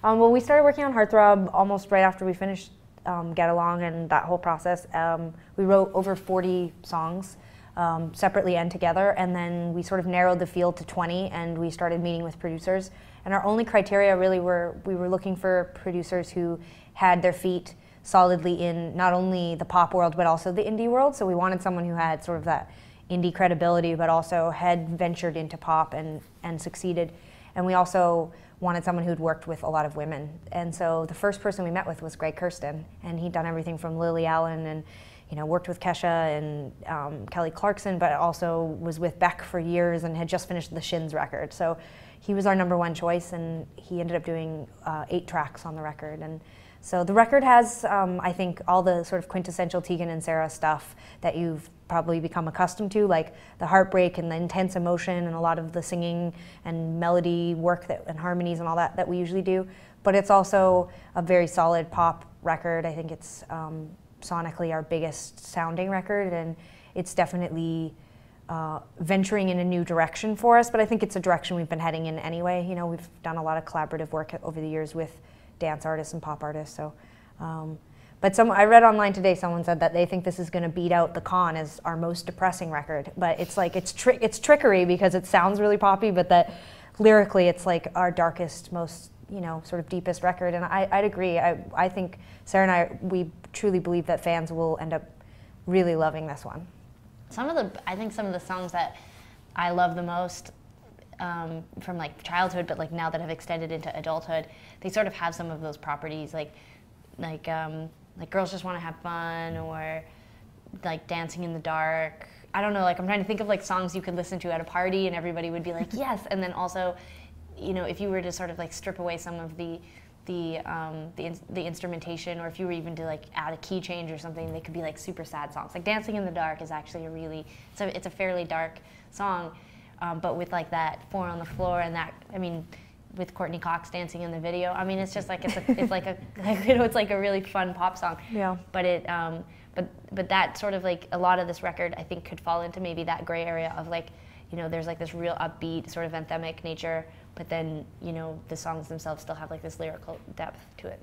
Well, we started working on Heartthrob almost right after we finished Get Along and that whole process. We wrote over 40 songs separately and together, and then we sort of narrowed the field to 20, and we started meeting with producers. And our only criteria really we were looking for producers who had their feet solidly in not only the pop world but also the indie world. So we wanted someone who had sort of that indie credibility but also had ventured into pop and succeeded. And we also wanted someone who'd worked with a lot of women. And so the first person we met with was Greg Kurstin, and he'd done everything from Lily Allen and worked with Kesha and Kelly Clarkson, but also was with Beck for years and had just finished the Shins record. So he was our #1 choice, and he ended up doing 8 tracks on the record. And so the record has, I think, all the sort of quintessential Tegan and Sara stuff that you've probably become accustomed to, like the heartbreak and the intense emotion and a lot of the singing and melody work and harmonies and all that we usually do. But it's also a very solid pop record. I think it's sonically our biggest sounding record, and it's definitely venturing in a new direction for us, but I think it's a direction we've been heading in anyway. We've done a lot of collaborative work over the years with dance artists and pop artists. So, but I read online today, someone said that they think this is going to beat out The Con as our most depressing record. But it's like it's trickery because it sounds really poppy, but that lyrically it's like our darkest, most sort of deepest record. And I'd agree. I think Sara and I, we truly believe that fans will end up really loving this one. I think some of the songs that I love the most from like childhood, but like now that have extended into adulthood, they sort of have some of those properties, like Girls Just Want to Have Fun, or like Dancing in the Dark. I don't know, like I'm trying to think of like songs you could listen to at a party and everybody would be like, yes. And then also, if you were to sort of like strip away some of the instrumentation, or if you were even to like add a key change or something, they could be like super sad songs. Like Dancing in the Dark is actually it's a fairly dark song, but with like that 4 on the floor and that, with Courtney Cox dancing in the video, it's just like it's like a really fun pop song. Yeah. But but that sort of like a lot of this record I think could fall into maybe that gray area of like, there's like this real upbeat sort of anthemic nature, but then the songs themselves still have like this lyrical depth to it.